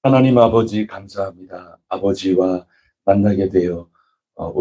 하나님 아버지 감사합니다. 아버지와 만나게 되어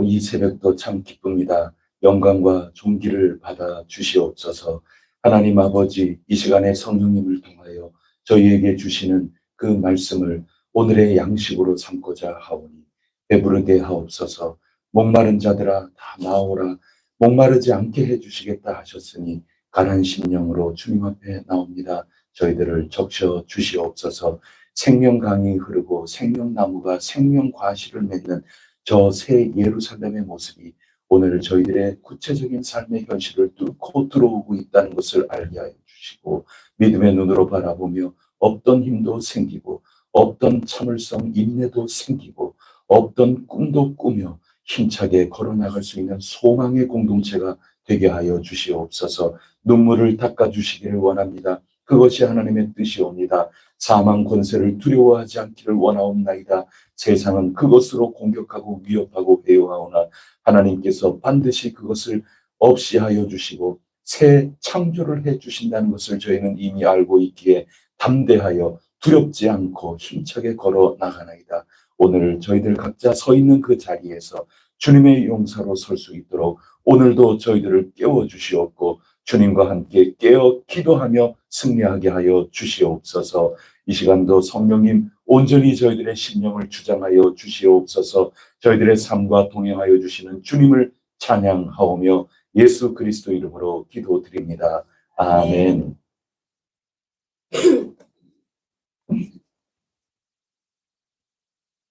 이 새벽도 참 기쁩니다. 영광과 존귀를 받아 주시옵소서. 하나님 아버지, 이 시간에 성령님을 통하여 저희에게 주시는 그 말씀을 오늘의 양식으로 삼고자 하오니 배부르게 하옵소서. 목마른 자들아 다 나오라. 목마르지 않게 해주시겠다 하셨으니 가난 심령으로 주님 앞에 나옵니다. 저희들을 적셔 주시옵소서. 생명강이 흐르고 생명나무가 생명과실을 맺는 저 새 예루살렘의 모습이 오늘 저희들의 구체적인 삶의 현실을 뚫고 들어오고 있다는 것을 알게 하여 주시고, 믿음의 눈으로 바라보며 없던 힘도 생기고 없던 참을성 인내도 생기고 없던 꿈도 꾸며 힘차게 걸어나갈 수 있는 소망의 공동체가 되게 하여 주시옵소서. 눈물을 닦아 주시기를 원합니다. 그것이 하나님의 뜻이옵니다. 사망 권세를 두려워하지 않기를 원하옵나이다. 세상은 그것으로 공격하고 위협하고 배요하오나 하나님께서 반드시 그것을 없이 하여 주시고 새 창조를 해 주신다는 것을 저희는 이미 알고 있기에 담대하여 두렵지 않고 힘차게 걸어 나가나이다. 오늘 저희들 각자 서 있는 그 자리에서 주님의 용사로 설 수 있도록 오늘도 저희들을 깨워 주시옵고 주님과 함께 깨어 기도하며 승리하게 하여 주시옵소서. 이 시간도 성령님 온전히 저희들의 심령을 주장하여 주시옵소서. 저희들의 삶과 동행하여 주시는 주님을 찬양하오며 예수 그리스도 이름으로 기도드립니다. 아멘.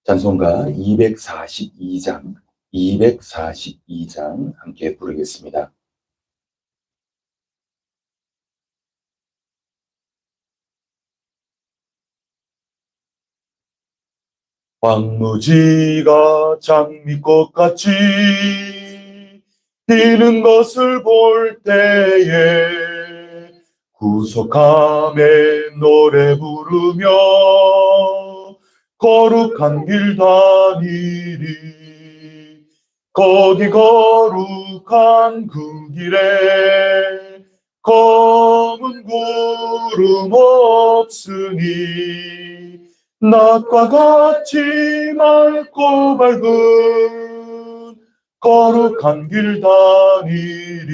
찬송가 242장 함께 부르겠습니다. 황무지가 장미꽃같이 피는 것을 볼 때에 구속함에 노래 부르며 거룩한 길 다니리. 거기 거룩한 그 길에 검은 구름 없으니 낮과 같이 맑고 밝은 거룩한 길 다니리.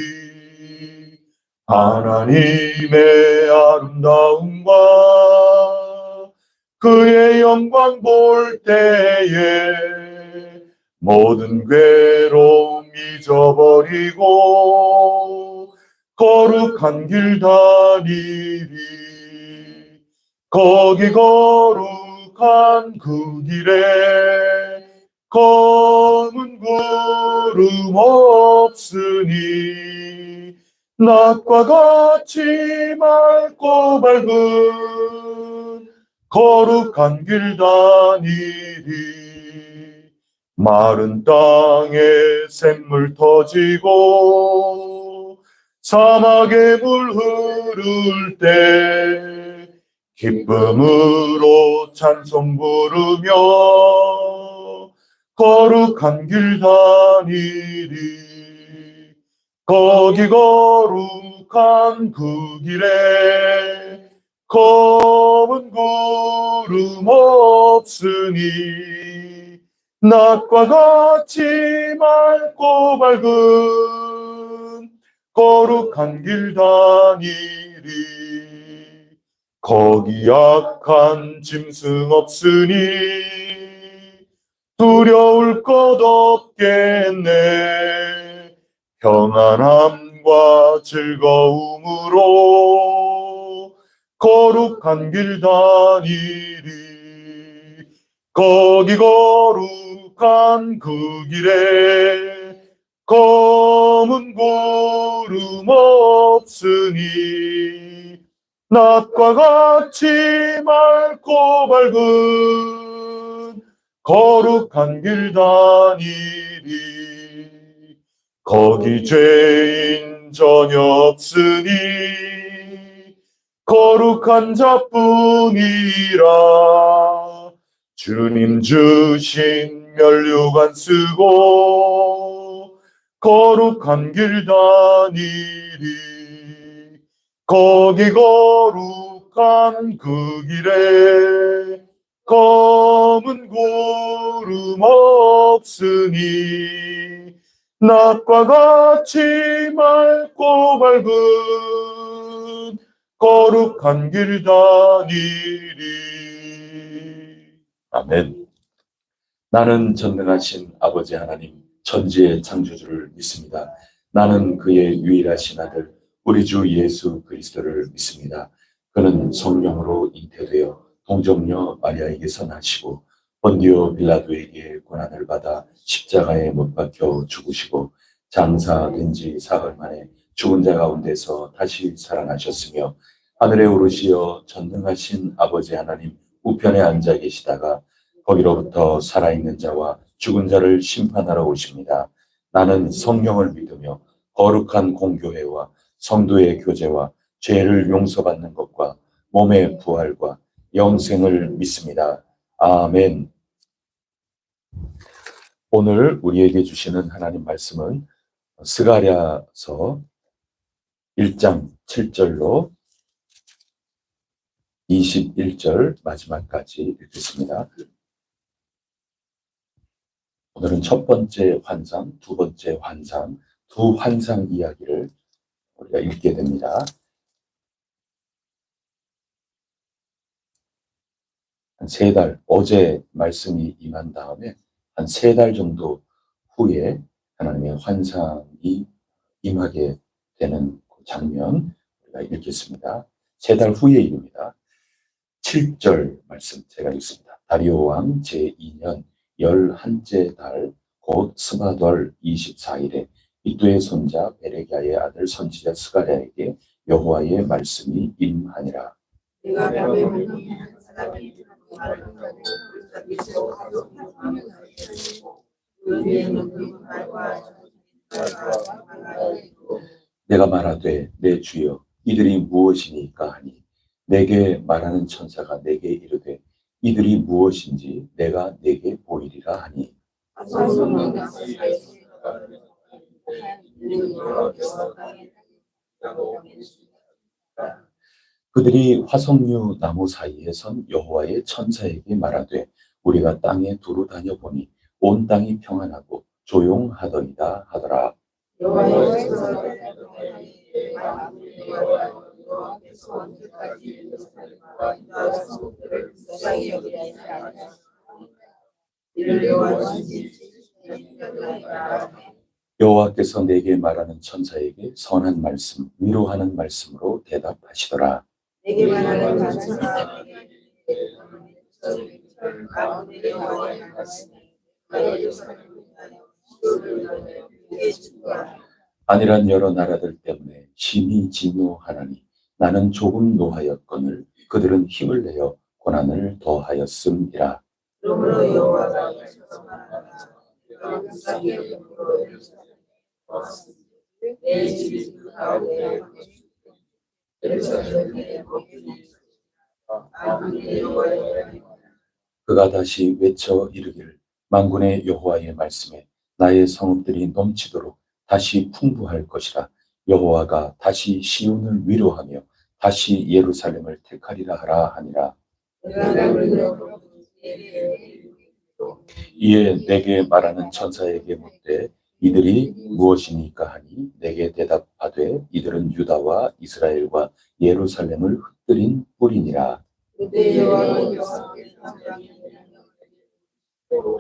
하나님의 아름다움과 그의 영광 볼 때에 모든 괴로움 잊어버리고 거룩한 길 다니리. 거기 거룩한 그 길에 검은 구름 없으니 낮과 같이 맑고 밝은 거룩한 길 다니리. 마른 땅에 샘물 터지고 사막에 물 흐를 때 기쁨으로 찬송 부르며 거룩한 길 다니리. 거기 거룩한 그 길에 검은 구름 없으니 낮과 같이 맑고 밝은 거룩한 길 다니리. 거기 약한 짐승 없으니 두려울 것 없겠네. 평안함과 즐거움으로 거룩한 길 다니리. 거기 거룩한 그 길에 검은 구름 없으니 낮과 같이 맑고 밝은 거룩한 길 다니리. 거기 죄인 전혀 없으니 거룩한 자뿐이라. 주님 주신 면류관 쓰고 거룩한 길 다니리. 거기 거룩한 그 길에 검은 구름 없으니 낮과 같이 맑고 밝은 거룩한 길 다니리. 아멘. 나는 전능하신 아버지 하나님, 천지의 창조주를 믿습니다. 나는 그의 유일하신 아들, 우리 주 예수 그리스도를 믿습니다. 그는 성령으로 잉태되어 동정녀 마리아에게서 나시고 본디오 빌라도에게 고난을 받아 십자가에 못 박혀 죽으시고 장사된 지 사흘 만에 죽은 자 가운데서 다시 살아나셨으며 하늘에 오르시어 전능하신 아버지 하나님 우편에 앉아 계시다가 거기로부터 살아있는 자와 죽은 자를 심판하러 오십니다. 나는 성령을 믿으며 거룩한 공교회와 성도의 교제와 죄를 용서받는 것과 몸의 부활과 영생을 믿습니다. 아멘. 오늘 우리에게 주시는 하나님 말씀은 스가랴서 1장 7절로 21절 마지막까지 읽겠습니다. 오늘은 첫 번째 환상, 두 번째 환상, 두 환상 이야기를 우리가 읽게 됩니다. 한 3달, 어제 말씀이 임한 다음에 한 3달 정도 후에 하나님의 환상이 임하게 되는 그 장면 우리가 읽겠습니다. 3달 후의 일입니다. 7절 말씀 제가 읽습니다. 다리오 왕 제2년 11째 달 곧 스바덜 24일에 이두의 손자 베레기야의 아들 선지자 스가랴에게 여호와의 말씀이 임하니라. 내가 말하되 내 주여 이들이 무엇이니까 하니 내게 말하는 천사가 내게 이르되 이들이 무엇인지 내가 내게 보이리라 하니 그들이 화석류 나무 사이에 선 여호와의 천사에게 말하되 우리가 땅에 두루 다녀보니 온 땅이 평안하고 조용하더이다 하더라. 여호와께서 내게 말하는 천사에게 선한 말씀, 위로하는 말씀으로 대답하시더라. 아니란 여러 나라들 때문에 심히 진노하나니 나는 조금 노하였거늘 그들은 힘을 내어 고난을 더하였음이라. 그가 다시 외쳐 이르기를 만군의 여호와의 말씀에 나의 성읍들이 넘치도록 다시 풍부할 것이라. 여호와가 다시 시온을 위로하며 다시 예루살렘을 택하리라 하라 하니라. 이에 내게 말하는 천사에게 묻되 이들이 무엇이니까 하니 내게 대답하되 이들은 유다와 이스라엘과 예루살렘을 흩뜨린 뿌리니라.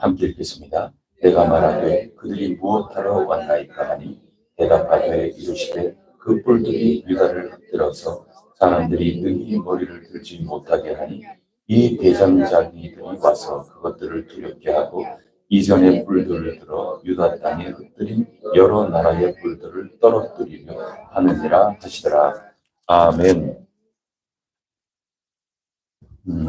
함께 읽겠습니다. 내가 말하되 그들이 무엇하러 왔나이까 하니 대답하되 이르시되 그 뿔들이 유다를 흩뜨려서 사람들이 능히 머리를 들지 못하게 하니 이 대장자기들이 와서 그것들을 두렵게 하고 이전의 뿔들을 들어 유다 땅에 흩뜨린 여러 나라의 뿔들을 떨어뜨리려 하느니라 하시더라. 아멘.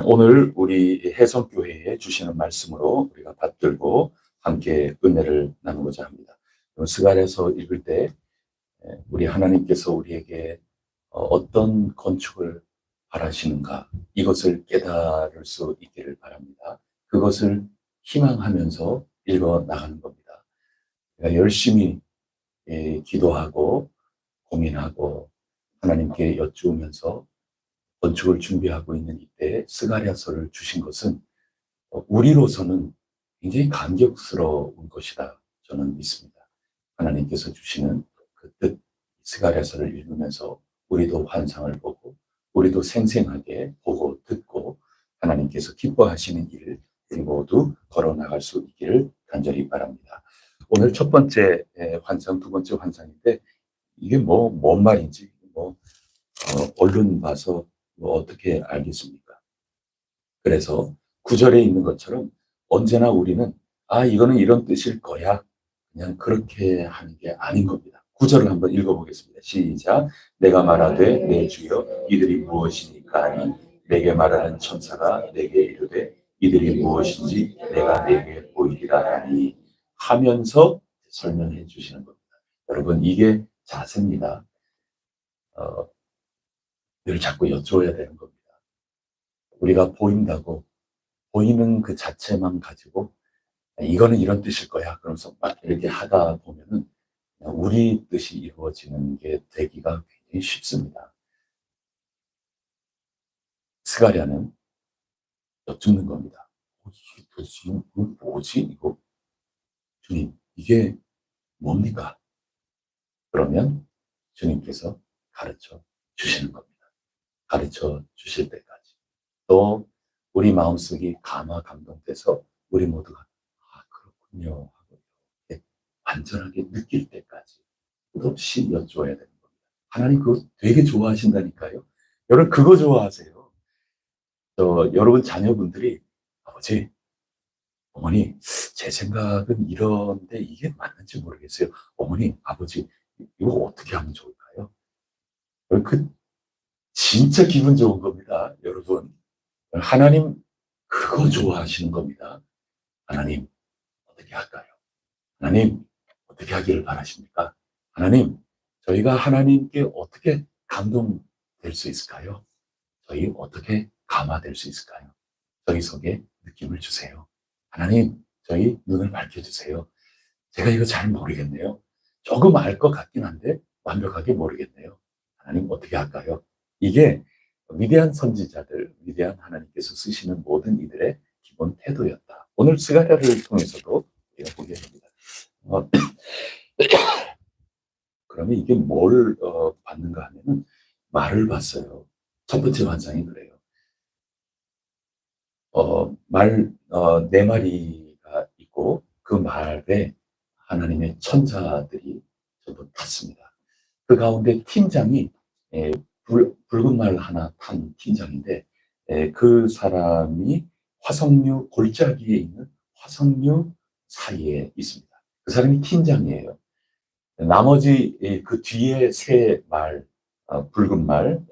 오늘 우리 해성교회에 주시는 말씀으로 우리가 받들고 함께 은혜를 나누고자 합니다. 스가랴서 읽을 때 우리 하나님께서 우리에게 어떤 건축을 바라시는가 이것을 깨달을 수 있기를 바랍니다. 그것을 희망하면서 읽어 나가는 겁니다. 열심히 기도하고 고민하고 하나님께 여쭈면서 건축을 준비하고 있는 이때 스가랴서를 주신 것은 우리로서는 굉장히 감격스러운 것이다. 저는 믿습니다. 하나님께서 주시는 그 뜻, 스가랴서를 읽으면서 우리도 환상을 보고 우리도 생생하게 보고 듣고 하나님께서 기뻐하시는 길을 우리 모두 걸어나갈 수 있기를 간절히 바랍니다. 오늘 첫 번째 환상, 두 번째 환상인데 이게 뭔 말인지 얼른 봐서 어떻게 알겠습니까? 그래서 구절에 있는 것처럼 언제나 우리는 이거는 이런 뜻일 거야. 그냥 그렇게 하는 게 아닌 겁니다. 구절을 한번 읽어보겠습니다. 시작. 내가 말하되 내 주여 이들이 무엇이니까 하니 내게 말하는 천사가 내게 이르되 이들이 무엇인지 내가 내게 보이리라 하니 하면서 설명해 주시는 겁니다. 여러분 이게 자세입니다. 늘 자꾸 여쭤야 되는 겁니다. 우리가 보인다고 보이는 그 자체만 가지고 이거는 이런 뜻일 거야. 그러면서 막 이렇게 하다 보면은 우리 뜻이 이루어지는 게 되기가 굉장히 쉽습니다. 스가랴는 여쭙는 겁니다. 이게 도대체 이거 뭐지? 이거 주님 이게 뭡니까? 그러면 주님께서 가르쳐 주시는 겁니다. 가르쳐 주실 때까지. 또 우리 마음속이 감화감동돼서 우리 모두가 그렇군요 하고 이렇게 완전하게 느낄 때까지 끝없이 여쭈어야 되는 겁니다. 하나님 그거 되게 좋아하신다니까요. 여러분 그거 좋아하세요. 여러분 자녀분들이 아버지, 어머니 제 생각은 이런데 이게 맞는지 모르겠어요. 어머니, 아버지 이거 어떻게 하면 좋을까요? 그 진짜 기분 좋은 겁니다. 여러분 하나님 그거 좋아하시는 겁니다. 하나님 어떻게 할까요? 하나님 어떻게 하기를 바라십니까? 하나님 저희가 하나님께 어떻게 감동될 수 있을까요? 저희 어떻게 감화될 수 있을까요? 저희 속에 느낌을 주세요. 하나님 저희 눈을 밝혀주세요. 제가 이거 잘 모르겠네요. 조금 알 것 같긴 한데 완벽하게 모르겠네요. 하나님 어떻게 할까요? 이게 위대한 선지자들, 위대한 하나님께서 쓰시는 모든 이들의 기본 태도였다. 오늘 스가랴를 통해서도 우리가 보게 됩니다. 그러면 이게 뭘 봤는가 하면은 말을 봤어요. 첫 번째 환상이 그래요. 네 마리가 있고 그 말에 하나님의 천사들이 전부 탔습니다. 그 가운데 팀장이 붉은 말 하나 탄 팀장인데 그 사람이 화석류 골짜기에 있는 화석류 사이에 있습니다. 그 사람이 팀장이에요. 나머지 그 뒤에 세 말, 붉은 말,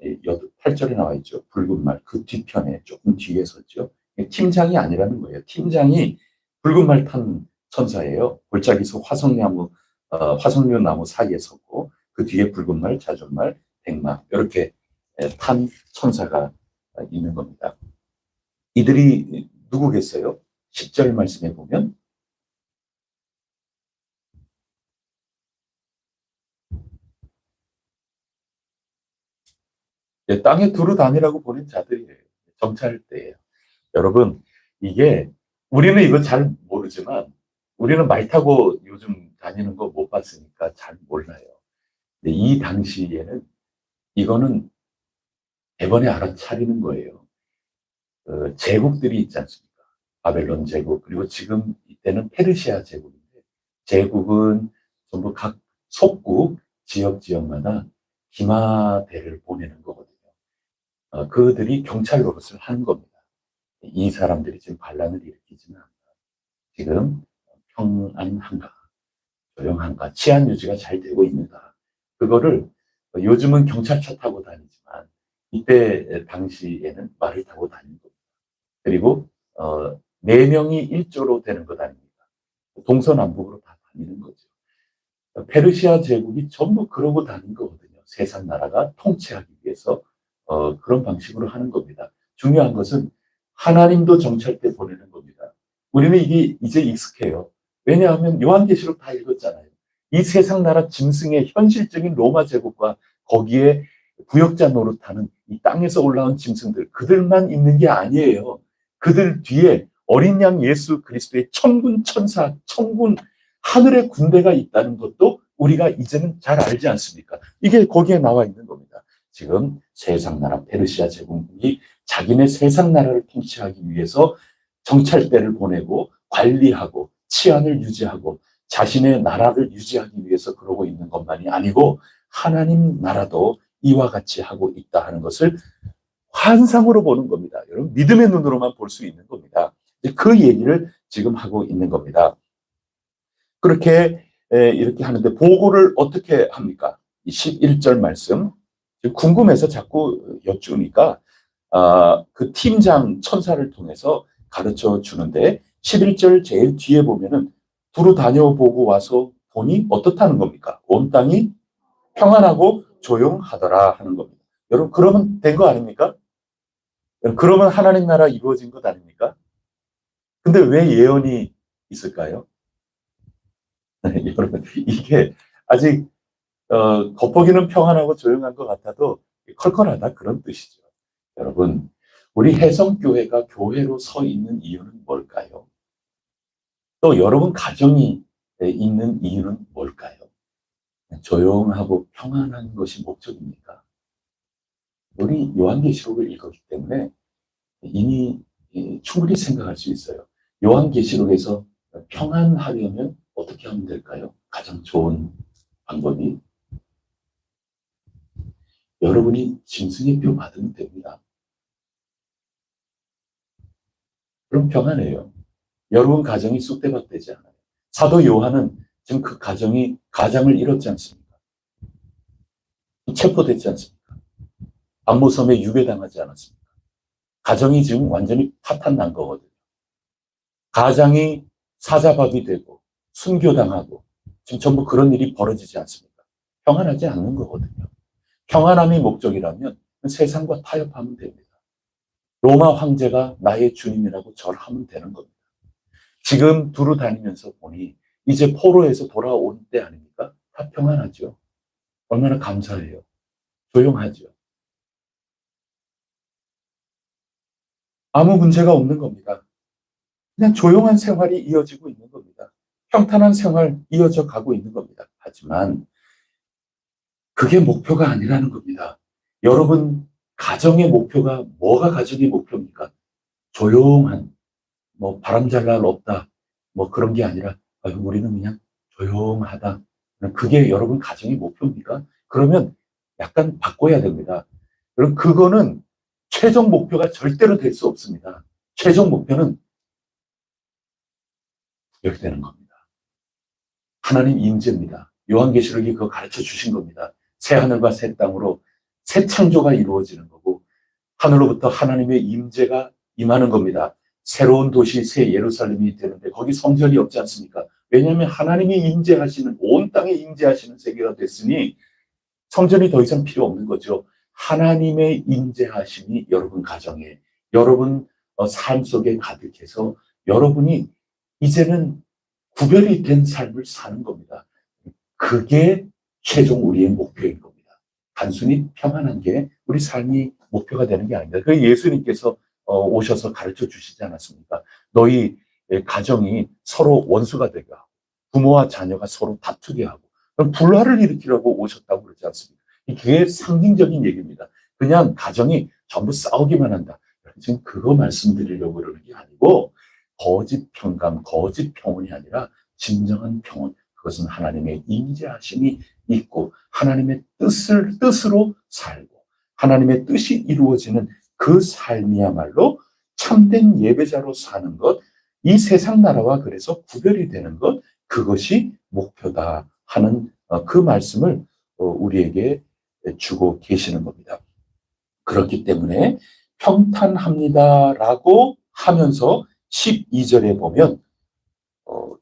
8절에 나와 있죠. 붉은 말, 그 뒤편에 조금 뒤에 섰죠. 팀장이 아니라는 거예요. 팀장이 붉은 말 탄 천사예요. 골짜기에서 화석류 나무 사이에 섰고, 그 뒤에 붉은 말, 자준 말, 백마, 이렇게 탄 천사가 있는 겁니다. 이들이 누구겠어요? 10절 말씀에 보면, 땅에 두루 다니라고 보낸 자들이에요. 정찰대예요. 여러분, 이게 우리는 이거 잘 모르지만 우리는 말 타고 요즘 다니는 거 못 봤으니까 잘 몰라요. 근데 이 당시에는 이거는 대번에 알아차리는 거예요. 제국들이 있지 않습니까? 바벨론 제국, 그리고 지금 이때는 페르시아 제국인데, 제국은 전부 각 속국, 지역마다 기마대를 보내는 거거든요. 그들이 경찰 노릇을 하는 겁니다. 이 사람들이 지금 반란을 일으키지는 않아요. 지금 평안한가, 조용한가, 치안 유지가 잘 되고 있는가. 그거를 요즘은 경찰차 타고 다니지만 이때 당시에는 말을 타고 다니는 겁니다. 그리고 4명이 1조로 되는 것 아닙니까? 동서남북으로 다 다니는 거죠. 페르시아 제국이 전부 그러고 다닌 거거든요. 세상 나라가 통치하기 위해서 그런 방식으로 하는 겁니다. 중요한 것은 하나님도 정찰대 보내는 겁니다. 우리는 이게 이제 익숙해요. 왜냐하면 요한계시록 다 읽었잖아요. 이 세상 나라 짐승의 현실적인 로마 제국과 거기에 부역자 노릇하는 이 땅에서 올라온 짐승들, 그들만 있는 게 아니에요. 그들 뒤에 어린 양 예수 그리스도의 천군 천사, 천군 하늘의 군대가 있다는 것도 우리가 이제는 잘 알지 않습니까? 이게 거기에 나와 있는 겁니다. 지금 세상 나라 페르시아 제국이 자기네 세상 나라를 통치하기 위해서 정찰대를 보내고 관리하고 치안을 유지하고 자신의 나라를 유지하기 위해서 그러고 있는 것만이 아니고 하나님 나라도 이와 같이 하고 있다 하는 것을 환상으로 보는 겁니다. 여러분 믿음의 눈으로만 볼 수 있는 겁니다. 그 얘기를 지금 하고 있는 겁니다. 그렇게 이렇게 하는데 보고를 어떻게 합니까? 이 11절 말씀 궁금해서 자꾸 여쭈니까 그 팀장 천사를 통해서 가르쳐 주는데 11절 제일 뒤에 보면은 두루 다녀보고 와서 보니 어떻다는 겁니까? 온 땅이 평안하고 조용하더라 하는 겁니다. 여러분 그러면 된 거 아닙니까? 그러면 하나님 나라 이루어진 것 아닙니까? 근데 왜 예언이 있을까요? 여러분 이게 아직 겉보기는 평안하고 조용한 것 같아도 컬컬하다 그런 뜻이죠. 여러분 우리 혜성교회가 교회로 서 있는 이유는 뭘까요? 또 여러분 가정이 있는 이유는 뭘까요? 조용하고 평안한 것이 목적입니까? 우리 요한계시록을 읽었기 때문에 이미 충분히 생각할 수 있어요. 요한계시록에서 평안하려면 어떻게 하면 될까요? 가장 좋은 방법이 여러분이 짐승의 뼈 받으면 됩니다. 그럼 평안해요. 여러분 가정이 쑥대밭되지 않아요. 사도 요한은 지금 그 가장을 잃었지 않습니까? 체포됐지 않습니까? 안모섬에 유배당하지 않았습니까? 가정이 지금 완전히 파탄 난 거거든요. 가장이 사자밥이 되고 순교당하고 지금 전부 그런 일이 벌어지지 않습니까? 평안하지 않는 거거든요. 평안함이 목적이라면 세상과 타협하면 됩니다. 로마 황제가 나의 주님이라고 절하면 되는 겁니다. 지금 두루 다니면서 보니 이제 포로에서 돌아온 때 아닙니까? 다 평안하죠. 얼마나 감사해요. 조용하죠. 아무 문제가 없는 겁니다. 그냥 조용한 생활이 이어지고 있는 겁니다. 평탄한 생활 이어져 가고 있는 겁니다. 하지만 그게 목표가 아니라는 겁니다. 여러분 가정의 목표가 뭐가 가정의 목표입니까? 조용한 뭐 바람잘 날 없다 뭐 그런 게 아니라 우리는 그냥 조용하다. 그게 여러분 가정의 목표입니까? 그러면 약간 바꿔야 됩니다. 그럼 그거는 최종 목표가 절대로 될 수 없습니다. 최종 목표는 이렇게 되는 겁니다. 하나님 임재입니다. 요한계시록이 그거 가르쳐 주신 겁니다. 새 하늘과 새 땅으로 새 창조가 이루어지는 거고 하늘로부터 하나님의 임재가 임하는 겁니다. 새로운 도시 새 예루살렘이 되는데 거기 성전이 없지 않습니까? 왜냐하면 하나님이 임재하시는 온 땅에 임재하시는 세계가 됐으니 성전이 더 이상 필요 없는 거죠. 하나님의 임재하심이 여러분 가정에 여러분 삶 속에 가득해서 여러분이 이제는 구별이 된 삶을 사는 겁니다. 그게 최종 우리의 목표인 겁니다. 단순히 평안한 게 우리 삶이 목표가 되는 게 아닙니다. 그 예수님께서 오셔서 가르쳐 주시지 않았습니까? 너희 가정이 서로 원수가 되게 하고 부모와 자녀가 서로 다투게 하고 그럼 불화를 일으키려고 오셨다고 그러지 않습니까? 그게 상징적인 얘기입니다. 그냥 가정이 전부 싸우기만 한다. 지금 그거 말씀드리려고 그러는 게 아니고 거짓 평강, 거짓 평온이 아니라 진정한 평온. 그것은 하나님의 임재하심이 있고 하나님의 뜻으로 살고 하나님의 뜻이 이루어지는 그 삶이야말로 참된 예배자로 사는 것, 이 세상 나라와 그래서 구별이 되는 것, 그것이 목표다 하는 그 말씀을 우리에게 주고 계시는 겁니다. 그렇기 때문에 평탄합니다라고 하면서 12절에 보면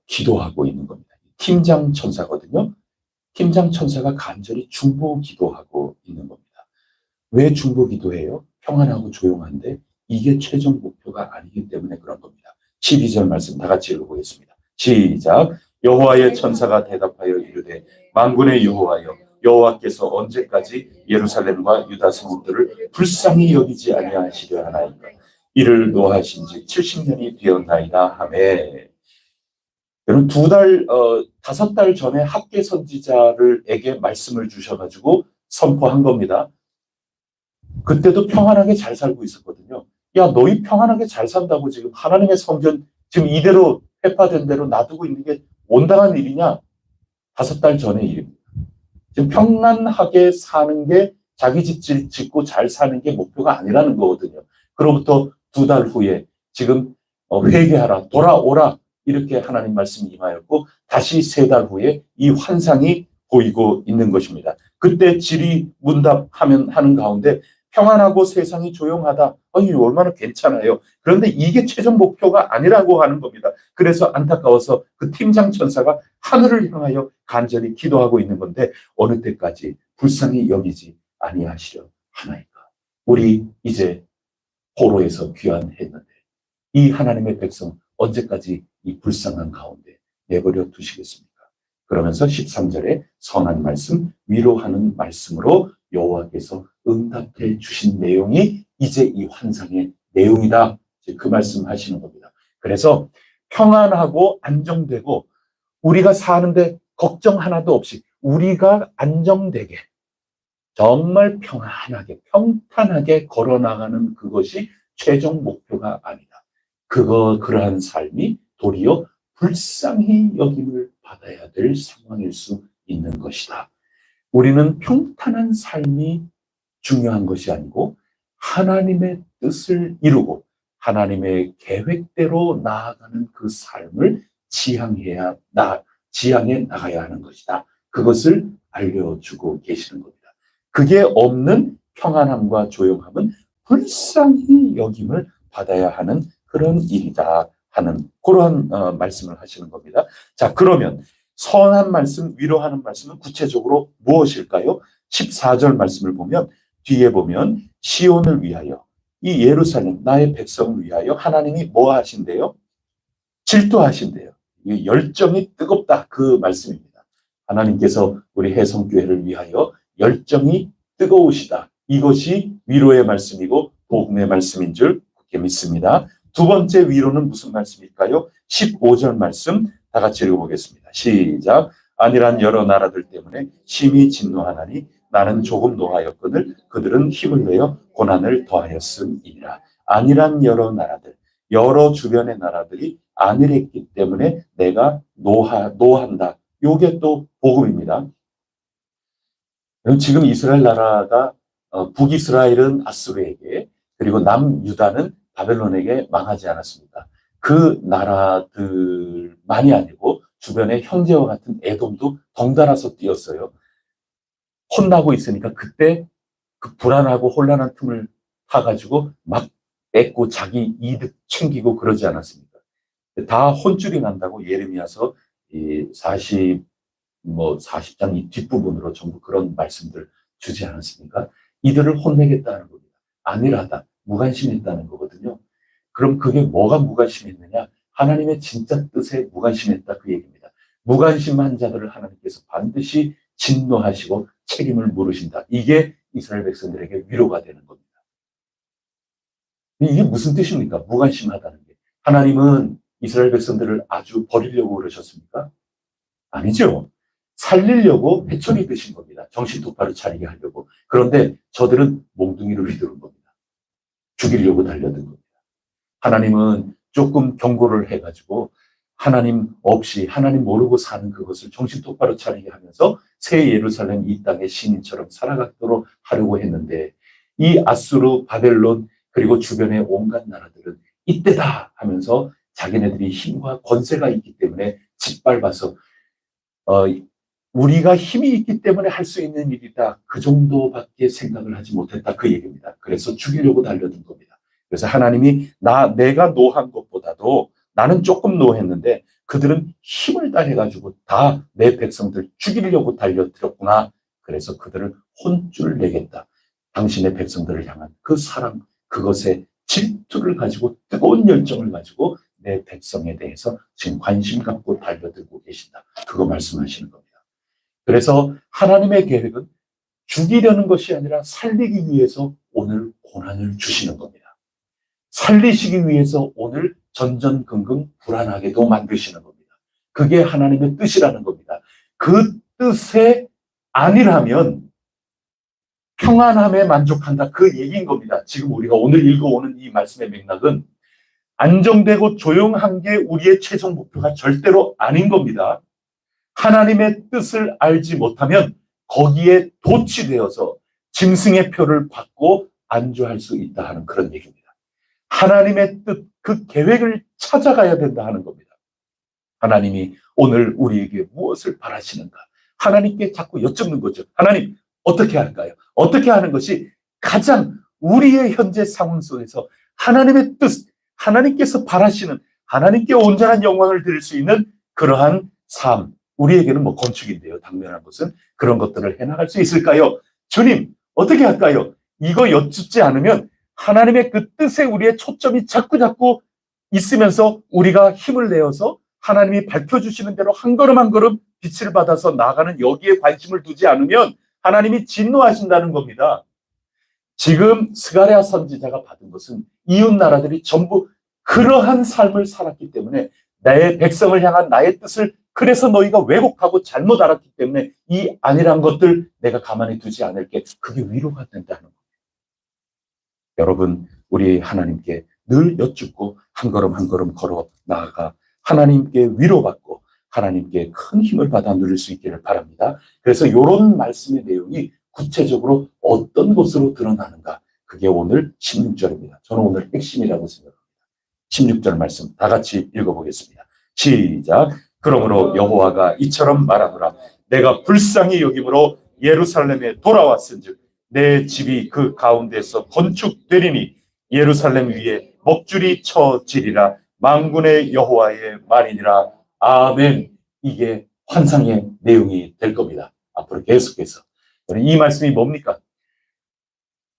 기도하고 있는 겁니다. 팀장 천사거든요. 팀장 천사가 간절히 중보 기도하고 있는 겁니다. 왜 중보 기도해요? 평안하고 조용한데 이게 최종 목표가 아니기 때문에 그런 겁니다. 12절 말씀 다 같이 읽어보겠습니다. 시작. 여호와의 천사가 대답하여 이르되 만군의 여호와여 여호와께서 언제까지 예루살렘과 유다 성읍들을 불쌍히 여기지 아니하시려 하나이까. 이를 노하신 지 70년이 되었나이다 하매, 여러분 5달 전에 학계 선지자를에게 말씀을 주셔가지고 선포한 겁니다. 그때도 평안하게 잘 살고 있었거든요. 야, 너희 평안하게 잘 산다고 지금 하나님의 성전 지금 이대로 회파된 대로 놔두고 있는 게 온당한 일이냐? 5달 전의 일입니다. 지금 평안하게 사는 게 자기 집 짓고 잘 사는 게 목표가 아니라는 거거든요. 그로부터 2달 후에 지금 회개하라, 돌아오라 이렇게 하나님 말씀이 임하였고 다시 3달 후에 이 환상이 보이고 있는 것입니다. 그때 질의문답하면 하는 가운데 평안하고 세상이 조용하다. 아니, 얼마나 괜찮아요. 그런데 이게 최종 목표가 아니라고 하는 겁니다. 그래서 안타까워서 그 팀장 천사가 하늘을 향하여 간절히 기도하고 있는 건데 어느 때까지 불쌍히 여기지 아니하시려 하나이까. 우리 이제 포로에서 귀환했는데 이 하나님의 백성 언제까지 이 불쌍한 가운데 내버려 두시겠습니까? 그러면서 13절에 선한 말씀, 위로하는 말씀으로 여호와께서 응답해 주신 내용이 이제 이 환상의 내용이다. 그 말씀 하시는 겁니다. 그래서 평안하고 안정되고 우리가 사는데 걱정 하나도 없이 우리가 안정되게 정말 평안하게 평탄하게 걸어나가는 그것이 최종 목표가 아니다. 그러한 삶이 도리어 불쌍히 여김을 받아야 될 상황일 수 있는 것이다. 우리는 평탄한 삶이 중요한 것이 아니고 하나님의 뜻을 이루고 하나님의 계획대로 나아가는 그 삶을 지향해 나가야 하는 것이다. 그것을 알려주고 계시는 겁니다. 그게 없는 평안함과 조용함은 불쌍히 여김을 받아야 하는 그런 일이다 하는 그러한 말씀을 하시는 겁니다. 자, 그러면 선한 말씀, 위로하는 말씀은 구체적으로 무엇일까요? 14절 말씀을 보면 뒤에 보면 시온을 위하여 이 예루살렘 나의 백성을 위하여 하나님이 뭐 하신대요? 질투하신대요. 이 열정이 뜨겁다 그 말씀입니다. 하나님께서 우리 해성교회를 위하여 열정이 뜨거우시다. 이것이 위로의 말씀이고 복음의 말씀인 줄 굳게 믿습니다. 두 번째 위로는 무슨 말씀일까요? 15절 말씀 다 같이 읽어보겠습니다. 시작. 아니란 여러 나라들 때문에 심히 진노하나니 나는 조금 노하였거늘 그들은 힘을 내어 고난을 더하였음이니라. 아니란 여러 나라들, 여러 주변의 나라들이 안일했기 때문에 내가 노한다. 요게 또 복음입니다. 지금 이스라엘 나라가 북이스라엘은 아수르에게 그리고 남유다는 바벨론에게 망하지 않았습니다. 그 나라들만이 아니고 주변의 형제와 같은 에돔도 덩달아서 뛰었어요. 혼나고 있으니까 그때 그 불안하고 혼란한 틈을 타가지고 막 뺏고 자기 이득 챙기고 그러지 않았습니까? 다 혼쭐이 난다고 예레미야서 40장 이 뒷부분으로 전부 그런 말씀들 주지 않았습니까? 이들을 혼내겠다는 겁니다. 안일하다, 무관심했다는 거거든요. 그럼 그게 뭐가 무관심했느냐? 하나님의 진짜 뜻에 무관심했다 그 얘기입니다. 무관심한 자들을 하나님께서 반드시 진노하시고 책임을 물으신다. 이게 이스라엘 백성들에게 위로가 되는 겁니다. 이게 무슨 뜻입니까? 무관심하다는 게. 하나님은 이스라엘 백성들을 아주 버리려고 그러셨습니까? 아니죠. 살리려고 회초리 드신 겁니다. 정신 똑바로 차리게 하려고. 그런데 저들은 몽둥이를 휘두른 겁니다. 죽이려고 달려든 겁니다. 하나님은 조금 경고를 해가지고 하나님 없이 하나님 모르고 사는 그것을 정신 똑바로 차리게 하면서 새 예루살렘 이 땅의 시민처럼 살아가도록 하려고 했는데 이 아수르, 바벨론 그리고 주변의 온갖 나라들은 이때다 하면서 자기네들이 힘과 권세가 있기 때문에 짓밟아서 우리가 힘이 있기 때문에 할 수 있는 일이다. 그 정도밖에 생각을 하지 못했다. 그 얘기입니다. 그래서 죽이려고 달려든 겁니다. 그래서 하나님이 내가 노한 것보다도 나는 조금 노했는데 그들은 힘을 다해가지고 다 내 백성들 죽이려고 달려들었구나. 그래서 그들을 혼쭐 내겠다. 당신의 백성들을 향한 그 사랑, 그것에 질투를 가지고 뜨거운 열정을 가지고 내 백성에 대해서 지금 관심 갖고 달려들고 계신다. 그거 말씀하시는 겁니다. 그래서 하나님의 계획은 죽이려는 것이 아니라 살리기 위해서 오늘 고난을 주시는 겁니다. 살리시기 위해서 오늘 전전긍긍 불안하게도 만드시는 겁니다. 그게 하나님의 뜻이라는 겁니다. 그 뜻에 아니라면 평안함에 만족한다. 그 얘기인 겁니다. 지금 우리가 오늘 읽어오는 이 말씀의 맥락은 안정되고 조용한 게 우리의 최종 목표가 절대로 아닌 겁니다. 하나님의 뜻을 알지 못하면 거기에 도취되어서 짐승의 표를 받고 안주할 수 있다 하는 그런 얘기입니다. 하나님의 뜻, 그 계획을 찾아가야 된다 하는 겁니다. 하나님이 오늘 우리에게 무엇을 바라시는가? 하나님께 자꾸 여쭙는 거죠. 하나님, 어떻게 할까요? 어떻게 하는 것이 가장 우리의 현재 상황 속에서 하나님의 뜻, 하나님께서 바라시는, 하나님께 온전한 영광을 드릴 수 있는 그러한 삶, 우리에게는 뭐 건축인데요. 당면한 것은 그런 것들을 해나갈 수 있을까요? 주님, 어떻게 할까요? 이거 여쭙지 않으면 하나님의 그 뜻에 우리의 초점이 자꾸 있으면서 우리가 힘을 내어서 하나님이 밝혀주시는 대로 한 걸음 한 걸음 빛을 받아서 나아가는 여기에 관심을 두지 않으면 하나님이 진노하신다는 겁니다. 지금 스가랴 선지자가 받은 것은 이웃 나라들이 전부 그러한 삶을 살았기 때문에 나의 백성을 향한 나의 뜻을 그래서 너희가 왜곡하고 잘못 알았기 때문에 이 안일한 것들 내가 가만히 두지 않을게. 그게 위로가 된다는 겁니다. 여러분, 우리 하나님께 늘 여쭙고 한 걸음 한 걸음 걸어 나아가 하나님께 위로받고 하나님께 큰 힘을 받아 누릴 수 있기를 바랍니다. 그래서 이런 말씀의 내용이 구체적으로 어떤 것으로 드러나는가? 그게 오늘 16절입니다. 저는 오늘 핵심이라고 생각합니다. 16절 말씀 다 같이 읽어보겠습니다. 시작. 그러므로 여호와가 이처럼 말하노라. 내가 불쌍히 여김으로 예루살렘에 돌아왔은즉 내 집이 그 가운데서 건축되리니 예루살렘 위에 먹줄이 쳐지리라. 만군의 여호와의 말이니라. 아멘. 이게 환상의 내용이 될 겁니다. 앞으로 계속해서. 이 말씀이 뭡니까?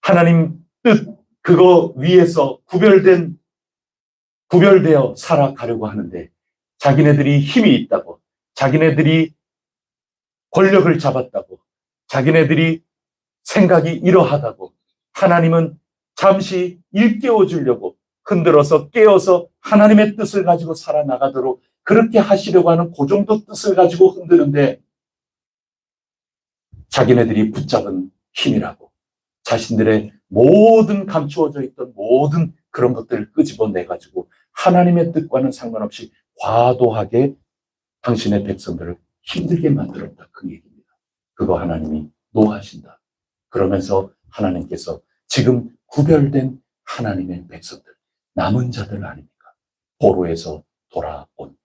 하나님 뜻, 그거 위에서 구별되어 살아가려고 하는데 자기네들이 힘이 있다고, 자기네들이 권력을 잡았다고, 자기네들이 생각이 이러하다고 하나님은 잠시 일깨워 주려고 흔들어서 깨어서 하나님의 뜻을 가지고 살아나가도록 그렇게 하시려고 하는 그 정도 뜻을 가지고 흔드는데 자기네들이 붙잡은 힘이라고 자신들의 모든 감추어져 있던 모든 그런 것들을 끄집어내가지고 하나님의 뜻과는 상관없이 과도하게 당신의 백성들을 힘들게 만들었다. 그 얘기입니다. 그거 하나님이 노하신다. 그러면서 하나님께서 지금 구별된 하나님의 백성들, 남은 자들 아닙니까? 포로에서 돌아온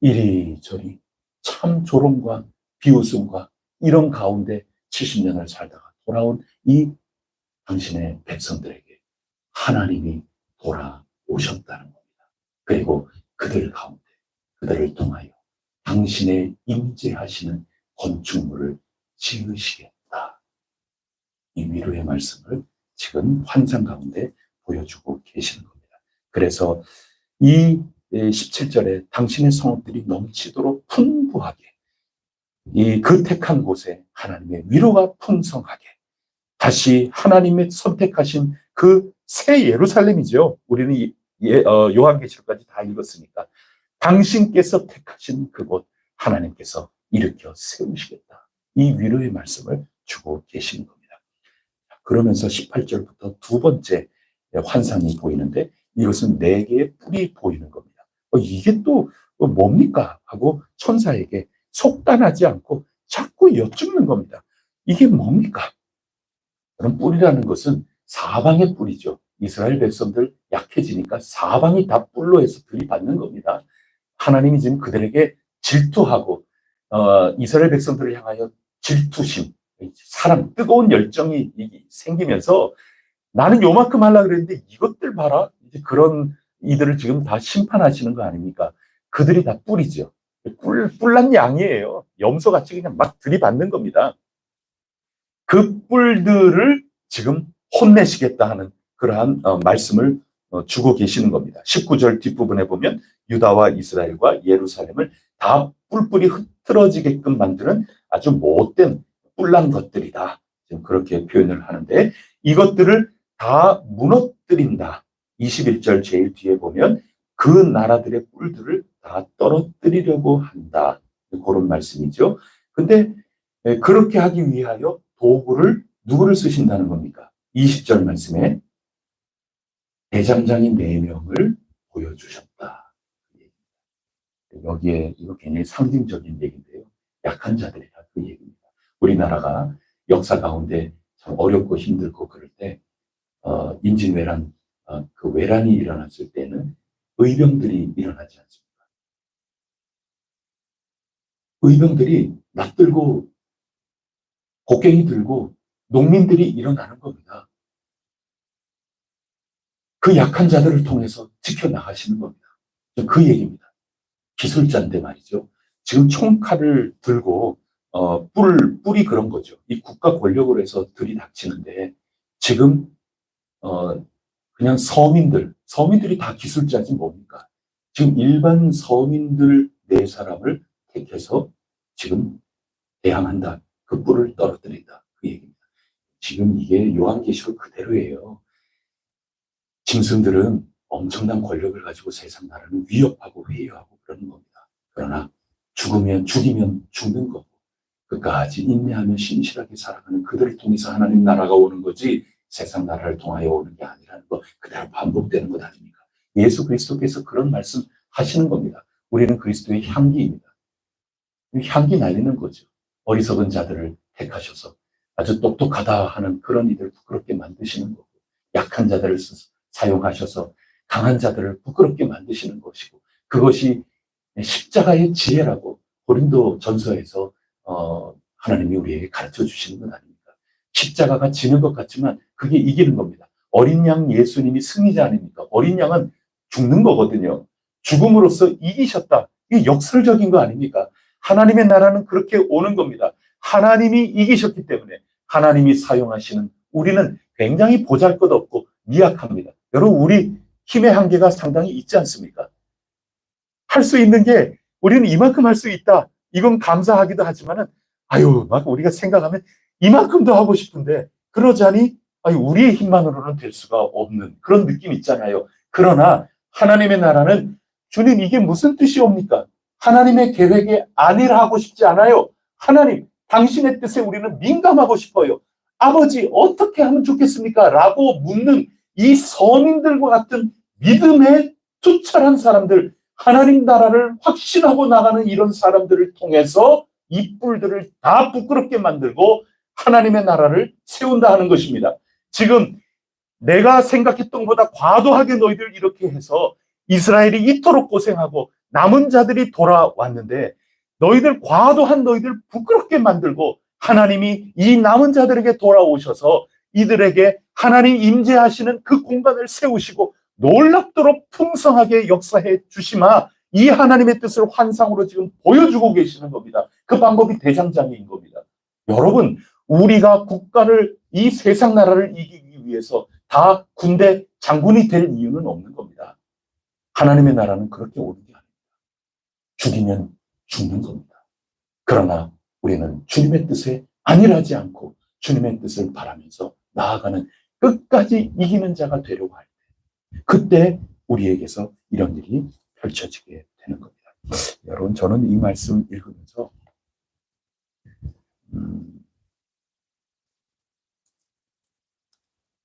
이리저리 참 조롱과 비웃음과 이런 가운데 70년을 살다가 돌아온 이 당신의 백성들에게 하나님이 돌아오셨다는 겁니다. 그리고 그들 가운데 그들을 통하여 당신의 임재하시는 건축물을 지으시겠다. 이 위로의 말씀을 지금 환상 가운데 보여주고 계시는 겁니다. 그래서 이 17절에 당신의 성읍들이 넘치도록 풍부하게 그 택한 곳에 하나님의 위로가 풍성하게 다시 하나님의 선택하신 그 새 예루살렘이죠. 우리는 요한계시록까지 다 읽었으니까 당신께서 택하신 그곳 하나님께서 일으켜 세우시겠다. 이 위로의 말씀을 주고 계시는 겁니다. 그러면서 18절부터 두 번째 환상이 보이는데 이것은 4개의 뿔이 보이는 겁니다. 이게 또 뭡니까? 하고 천사에게 속단하지 않고 자꾸 여쭙는 겁니다. 이게 뭡니까? 그럼 뿔이라는 것은 사방의 뿔이죠. 이스라엘 백성들 약해지니까 사방이 다 뿔로 해서 들이받는 겁니다. 하나님이 지금 그들에게 질투하고 이스라엘 백성들을 향하여 질투심, 사랑, 뜨거운 열정이 생기면서 나는 요만큼 하려고 그랬는데 이것들 봐라. 이제 그런 이들을 지금 다 심판하시는 거 아닙니까? 그들이 다 뿔이죠. 뿔난 양이에요. 염소같이 그냥 막 들이받는 겁니다. 그 뿔들을 지금 혼내시겠다 하는 그러한 말씀을 주고 계시는 겁니다. 19절 뒷부분에 보면 유다와 이스라엘과 예루살렘을 다 뿔뿔이 흐트러지게끔 만드는 아주 못된 뿔난 것들이다. 지금 그렇게 표현을 하는데 이것들을 다 무너뜨린다. 21절 제일 뒤에 보면 그 나라들의 뿔들을 다 떨어뜨리려고 한다. 그런 말씀이죠. 근데 그렇게 하기 위하여 도구를 누구를 쓰신다는 겁니까? 20절 말씀에 대장장이 4명을 보여주셨다. 여기에 이거 굉장히 상징적인 얘기인데요. 약한 자들이라 그 얘기입니다. 우리나라가 역사 가운데 참 어렵고 힘들고 그럴 때 임진왜란 그 왜란이 일어났을 때는 의병들이 일어나지 않습니까? 의병들이 납들고 곡괭이 들고 농민들이 일어나는 겁니다. 그 약한 자들을 통해서 지켜나가시는 겁니다. 그 얘기입니다. 기술자인데 말이죠. 지금 총칼을 들고 뿔이 그런 거죠. 이 국가 권력으로 해서 들이닥치는데 지금 그냥 서민들이 다 기술자지 뭡니까? 지금 일반 서민들 4사람을 택해서 지금 대항한다. 그 뿔을 떨어뜨린다. 그 얘기입니다. 지금 이게 요한계시록 그대로예요. 짐승들은 엄청난 권력을 가지고 세상 나라를 위협하고 회유하고 그러는 겁니다. 그러나 죽이면 죽는 거고 끝까지 인내하며 신실하게 살아가는 그들을 통해서 하나님 나라가 오는 거지 세상 나라를 통하여 오는 게 아니라는 거 그대로 반복되는 것 아닙니까? 예수 그리스도께서 그런 말씀 하시는 겁니다. 우리는 그리스도의 향기입니다. 향기 날리는 거죠. 어리석은 자들을 택하셔서 아주 똑똑하다 하는 그런 이들을 부끄럽게 만드시는 거고 약한 자들을 사용하셔서 강한 자들을 부끄럽게 만드시는 것이고 그것이 십자가의 지혜라고 고린도 전서에서 하나님이 우리에게 가르쳐 주시는 건 아닙니까? 십자가가 지는 것 같지만 그게 이기는 겁니다. 어린 양 예수님이 승리자 아닙니까? 어린 양은 죽는 거거든요. 죽음으로써 이기셨다. 이게 역설적인 거 아닙니까? 하나님의 나라는 그렇게 오는 겁니다. 하나님이 이기셨기 때문에 하나님이 사용하시는 우리는 굉장히 보잘것없고 미약합니다. 여러분 우리 힘의 한계가 상당히 있지 않습니까? 할 수 있는 게 우리는 이만큼 할 수 있다. 이건 감사하기도 하지만은 아유 막 우리가 생각하면 이만큼도 하고 싶은데 그러자니 아유 우리의 힘만으로는 될 수가 없는 그런 느낌 있잖아요. 그러나 하나님의 나라는 주님 이게 무슨 뜻이옵니까? 하나님의 계획에 안일하고 하고 싶지 않아요. 하나님 당신의 뜻에 우리는 민감하고 싶어요. 아버지 어떻게 하면 좋겠습니까? 라고 묻는 이 서민들과 같은 믿음에 투철한 사람들 하나님 나라를 확신하고 나가는 이런 사람들을 통해서 이 뿔들을 다 부끄럽게 만들고 하나님의 나라를 세운다 하는 것입니다. 지금 내가 생각했던 것보다 과도하게 너희들 이렇게 해서 이스라엘이 이토록 고생하고 남은 자들이 돌아왔는데 너희들 부끄럽게 만들고 하나님이 이 남은 자들에게 돌아오셔서 이들에게 하나님 임재하시는 그 공간을 세우시고 놀랍도록 풍성하게 역사해 주시마 이 하나님의 뜻을 환상으로 지금 보여주고 계시는 겁니다. 그 방법이 대장장이인 겁니다. 여러분 우리가 국가를 이 세상 나라를 이기기 위해서 다 군대 장군이 될 이유는 없는 겁니다. 하나님의 나라는 그렇게 오는 게 아닙니다. 죽이면 죽는 겁니다. 그러나 우리는 주님의 뜻에 안일하지 않고 주님의 뜻을 바라면서 나아가는 끝까지 이기는 자가 되려고 할 때 그때 우리에게서 이런 일이 펼쳐지게 되는 겁니다. 여러분 저는 이 말씀 읽으면서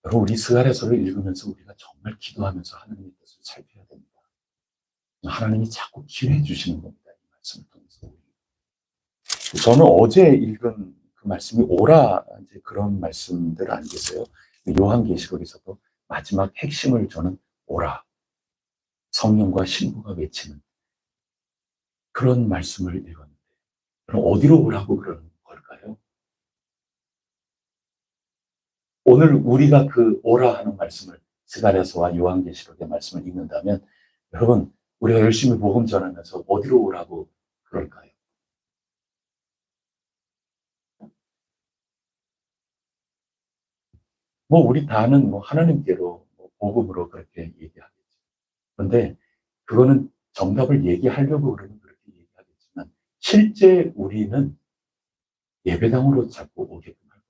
여러분 우리 스가랴서를 읽으면서 우리가 정말 기도하면서 하나님의 뜻을 살펴야 됩니다. 하나님이 자꾸 기회해 주시는 겁니다. 이 말씀을 통해서. 저는 어제 읽은 그 말씀이 오라 이제 그런 말씀들 아니겠어요? 요한계시록에서도 마지막 핵심을 저는 오라 성령과 신부가 외치는 그런 말씀을 읽었는데 그럼 어디로 오라고 그러는 걸까요? 오늘 우리가 그 오라 하는 말씀을 스가랴서와 요한계시록의 말씀을 읽는다면 여러분 우리가 열심히 복음 전하면서 어디로 오라고 그럴까요? 우리 다는 하나님께로 복음으로 그렇게 얘기하겠죠. 그런데 그거는 정답을 얘기하려고 그러면 그렇게 얘기하겠지만 실제 우리는 예배당으로 자꾸 오게끔 하고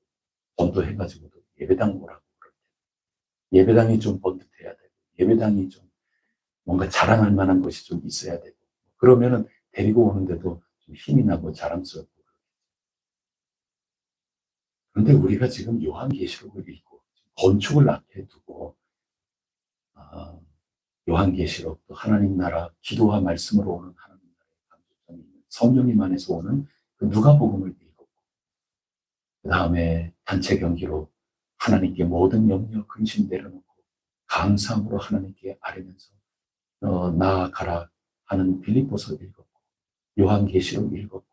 전도해가지고도 예배당 오라고 그럴 때 예배당이 좀 번듯해야 되고 예배당이 좀 뭔가 자랑할 만한 것이 좀 있어야 되고, 그러면은 데리고 오는데도 좀 힘이 나고 자랑스럽고. 그런데 우리가 지금 요한계시록을 읽고 건축을 앞에 두고 아, 요한계시록 또 하나님 나라 기도와 말씀으로 오는 하나님 나라의 강조점이 있는 성령님 안에서 오는 그 누가복음을 읽고 그 다음에 단체 경기로 하나님께 모든 염려 근심 내려놓고 감사함으로 하나님께 아뢰면서 나아가라 하는 빌립보서 읽었고 요한계시록 읽었고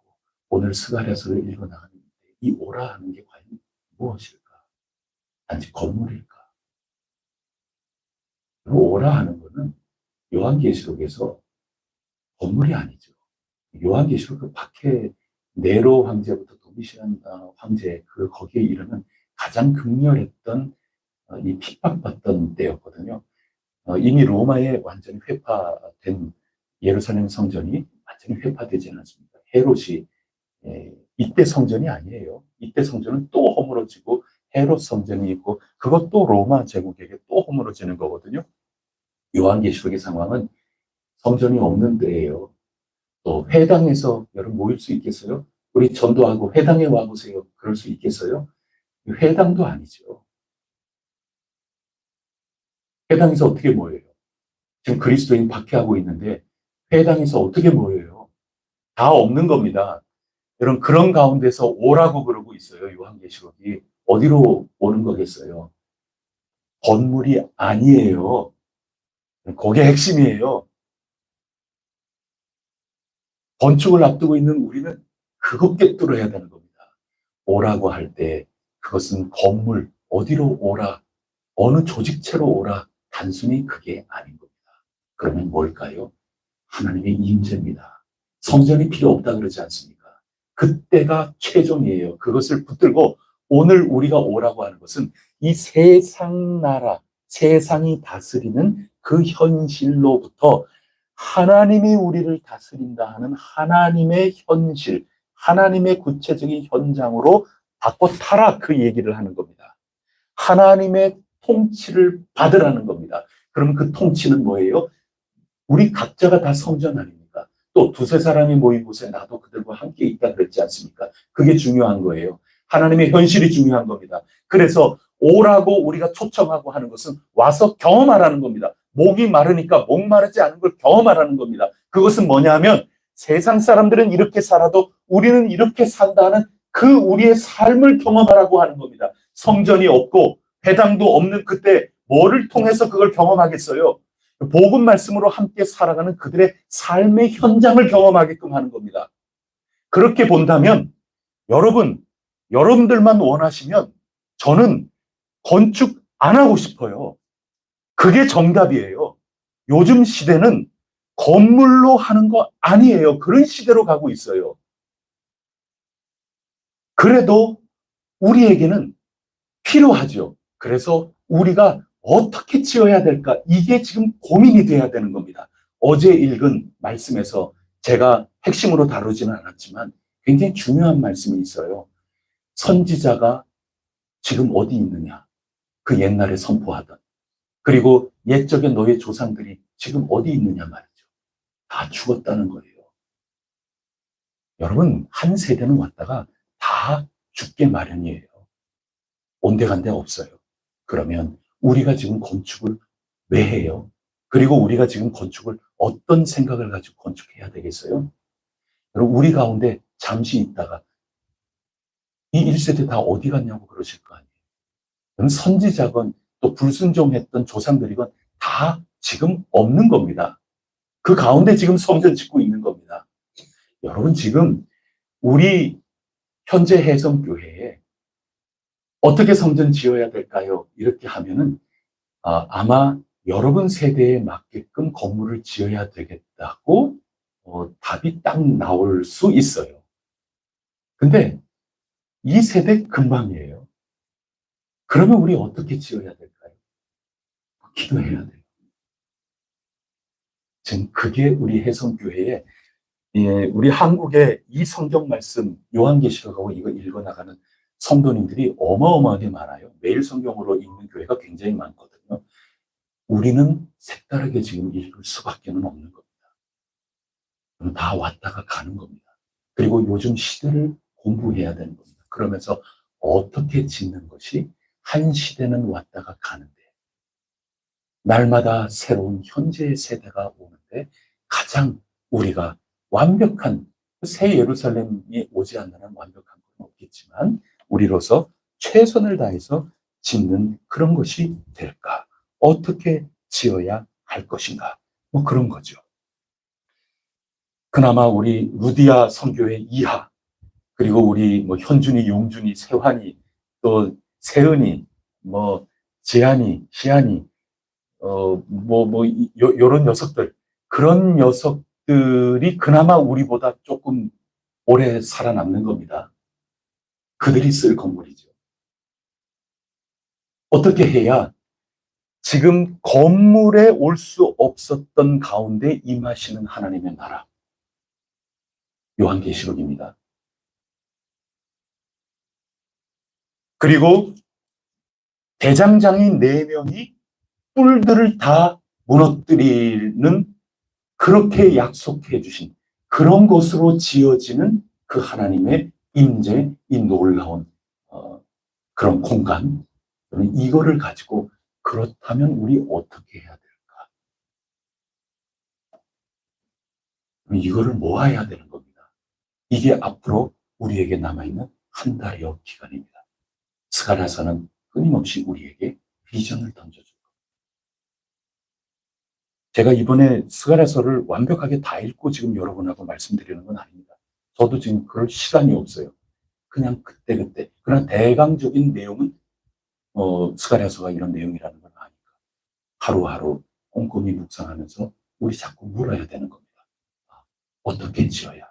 오늘 스가랴서를 읽어나가는데 이 오라 하는 게 과연 무엇일까? 단지 건물일까? 오라 하는 거는 요한계시록에서 건물이 아니죠. 요한계시록 그 밖에 네로 황제부터 도미시안 황제 그 거기에 이르는 가장 극렬했던 이 핍박받던 때였거든요. 이미 로마에 완전히 회파된 예루살렘 성전이 완전히 회파되지는 않습니다. 헤롯이 이때 성전이 아니에요. 이때 성전은 또 허물어지고 헤롯 성전이 있고 그것도 로마 제국에게 또 허물어지는 거거든요. 요한계시록의 상황은 성전이 없는 데예요. 또 회당에서 여러분 모일 수 있겠어요? 우리 전도하고 회당에 와보세요. 그럴 수 있겠어요? 회당도 아니죠. 회당에서 어떻게 모여요? 지금 그리스도인 박해하고 있는데 회당에서 어떻게 모여요? 다 없는 겁니다. 여러분 그런 가운데서 오라고 그러고 있어요. 요한계시록이. 어디로 오는 거겠어요? 건물이 아니에요. 그게 핵심이에요. 건축을 앞두고 있는 우리는 그것 꿰뚫어야 되는 겁니다. 오라고 할 때 그것은 건물, 어디로 오라, 어느 조직체로 오라, 단순히 그게 아닌 겁니다. 그러면 뭘까요? 하나님의 임재입니다. 성전이 필요 없다 그러지 않습니까? 그때가 최종이에요. 그것을 붙들고 오늘 우리가 오라고 하는 것은 이 세상 나라, 세상이 다스리는 그 현실로부터 하나님이 우리를 다스린다 하는 하나님의 현실, 하나님의 구체적인 현장으로 바꿔 타라 그 얘기를 하는 겁니다. 하나님의 통치를 받으라는 겁니다. 그럼 그 통치는 뭐예요? 우리 각자가 다 성전 아닙니까? 또 두세 사람이 모인 곳에 나도 그들과 함께 있다 그랬지 않습니까? 그게 중요한 거예요. 하나님의 현실이 중요한 겁니다. 그래서 오라고 우리가 초청하고 하는 것은 와서 경험하라는 겁니다. 목이 마르니까 목 마르지 않은 걸 경험하라는 겁니다. 그것은 뭐냐 하면 세상 사람들은 이렇게 살아도 우리는 이렇게 산다는 그 우리의 삶을 경험하라고 하는 겁니다. 성전이 없고 회당도 없는 그때 뭐를 통해서 그걸 경험하겠어요? 복음 말씀으로 함께 살아가는 그들의 삶의 현장을 경험하게끔 하는 겁니다. 그렇게 본다면 여러분들만 원하시면 저는 건축 안 하고 싶어요. 그게 정답이에요. 요즘 시대는 건물로 하는 거 아니에요. 그런 시대로 가고 있어요. 그래도 우리에게는 필요하죠. 그래서 우리가 어떻게 지어야 될까? 이게 지금 고민이 돼야 되는 겁니다. 어제 읽은 말씀에서 제가 핵심으로 다루지는 않았지만 굉장히 중요한 말씀이 있어요. 선지자가 지금 어디 있느냐? 그 옛날에 선포하던. 그리고 옛적에 너의 조상들이 지금 어디 있느냐 말이죠. 다 죽었다는 거예요. 여러분, 한 세대는 왔다가 다 죽게 마련이에요. 온데간데 없어요. 그러면 우리가 지금 건축을 왜 해요? 그리고 우리가 지금 건축을 어떤 생각을 가지고 건축해야 되겠어요? 여러분, 우리 가운데 잠시 있다가 이 1세대 다 어디 갔냐고 그러실 거 아니에요. 여러분, 선지자건 또 불순종했던 조상들이건 다 지금 없는 겁니다. 그 가운데 지금 성전 짓고 있는 겁니다. 여러분, 지금 우리 현재 해성교회에 어떻게 성전 지어야 될까요? 이렇게 하면은 아마 여러분 세대에 맞게끔 건물을 지어야 되겠다고 답이 딱 나올 수 있어요. 근데 이 세대 금방이에요. 그러면 우리 어떻게 지어야 될까요? 기도해야 돼요. 지금 그게 우리 해성교회에 우리 한국의 이 성경 말씀 요한계시록하고 이거 읽어나가는 성도님들이 어마어마하게 많아요. 매일 성경으로 읽는 교회가 굉장히 많거든요. 우리는 색다르게 지금 읽을 수밖에 없는 겁니다. 다 왔다가 가는 겁니다. 그리고 요즘 시대를 공부해야 되는 겁니다. 그러면서 어떻게 짓는 것이 한 시대는 왔다가 가는데 날마다 새로운 현재의 세대가 오는데 가장 우리가 완벽한 새 예루살렘이 오지 않는 한 완벽한 건 없겠지만 우리로서 최선을 다해서 짓는 그런 것이 될까? 어떻게 지어야 할 것인가? 뭐 그런 거죠. 그나마 우리 루디아 선교회 이하 그리고 우리 뭐 현준이, 용준이, 세환이, 또 세은이, 뭐 지안이, 시안이, 요런 녀석들, 그런 녀석들이 그나마 우리보다 조금 오래 살아남는 겁니다. 그들이 쓸 건물이죠. 어떻게 해야 지금 건물에 올 수 없었던 가운데 임하시는 하나님의 나라. 요한계시록입니다. 그리고 대장장이 4명이 뿔들을 다 무너뜨리는 그렇게 약속해 주신 그런 것으로 지어지는 그 하나님의 임재, 이 놀라운 그런 공간, 이거를 가지고 그렇다면 우리 어떻게 해야 될까? 이거를 모아야 되는 겁니다. 이게 앞으로 우리에게 남아있는 한 달여 기간입니다. 스가랴서는 끊임없이 우리에게 비전을 던져줄 겁니다. 제가 이번에 스가랴서를 완벽하게 다 읽고 지금 여러분하고 말씀드리는 건 아닙니다. 저도 지금 그럴 시간이 없어요. 그냥 그때그때. 그러나 대강적인 내용은 스가랴서가 이런 내용이라는 걸 아니까 하루하루 꼼꼼히 묵상하면서 우리 자꾸 물어야 되는 겁니다. 어떻게 지어야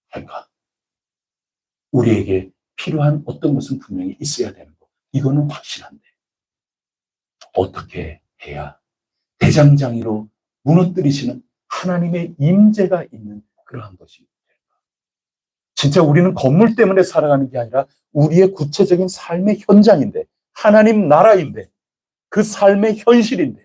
할까? 우리에게 필요한 어떤 것은 분명히 있어야 되는 거. 이거는 확실한데 어떻게 해야 대장장이로 무너뜨리시는 하나님의 임재가 있는 그러한 것이 될까? 진짜 우리는 건물 때문에 살아가는 게 아니라 우리의 구체적인 삶의 현장인데 하나님 나라인데 그 삶의 현실인데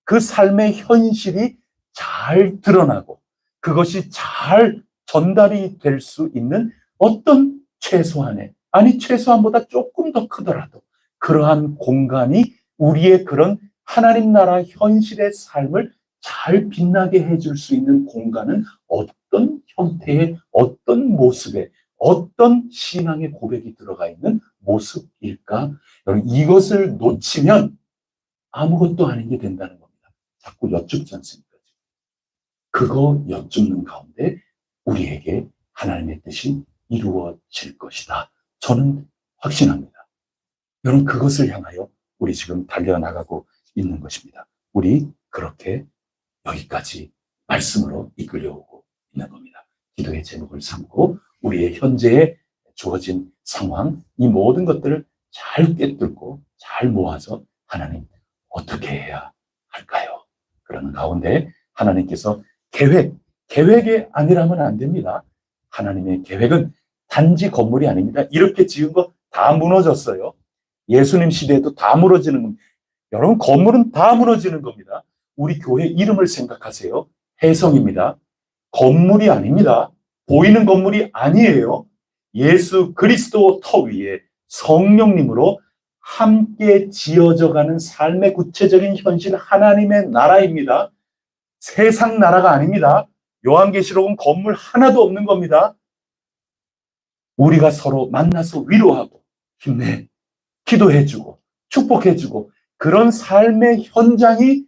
그 삶의 현실이 잘 드러나고 그것이 잘 전달이 될 수 있는 어떤 최소한의 아니 최소한보다 조금 더 크더라도 그러한 공간이 우리의 그런 하나님 나라 현실의 삶을 잘 빛나게 해줄 수 있는 공간은 어떤 형태의 어떤 모습의 어떤 신앙의 고백이 들어가 있는 모습일까? 여러분 이것을 놓치면 아무것도 아닌 게 된다는 겁니다. 자꾸 여쭙지 않습니까? 그거 여쭙는 가운데 우리에게 하나님의 뜻이 이루어질 것이다. 저는 확신합니다. 여러분 그것을 향하여 우리 지금 달려나가고 있는 것입니다. 우리 그렇게 여기까지 말씀으로 이끌려오고 있는 겁니다. 기도의 제목을 삼고 우리의 현재에 주어진 상황, 이 모든 것들을 잘 꿰뚫고 잘 모아서 하나님 어떻게 해야 할까요? 그러는 가운데 하나님께서 계획이 아니라면 안 됩니다. 하나님의 계획은 단지 건물이 아닙니다. 이렇게 지은 거 다 무너졌어요. 예수님 시대에도 다 무너지는 겁니다. 여러분 건물은 다 무너지는 겁니다. 우리 교회 이름을 생각하세요. 혜성입니다. 건물이 아닙니다. 보이는 건물이 아니에요. 예수 그리스도 터 위에 성령님으로 함께 지어져가는 삶의 구체적인 현실 하나님의 나라입니다. 세상 나라가 아닙니다. 요한계시록은 건물 하나도 없는 겁니다. 우리가 서로 만나서 위로하고 힘내, 기도해주고 축복해주고 그런 삶의 현장이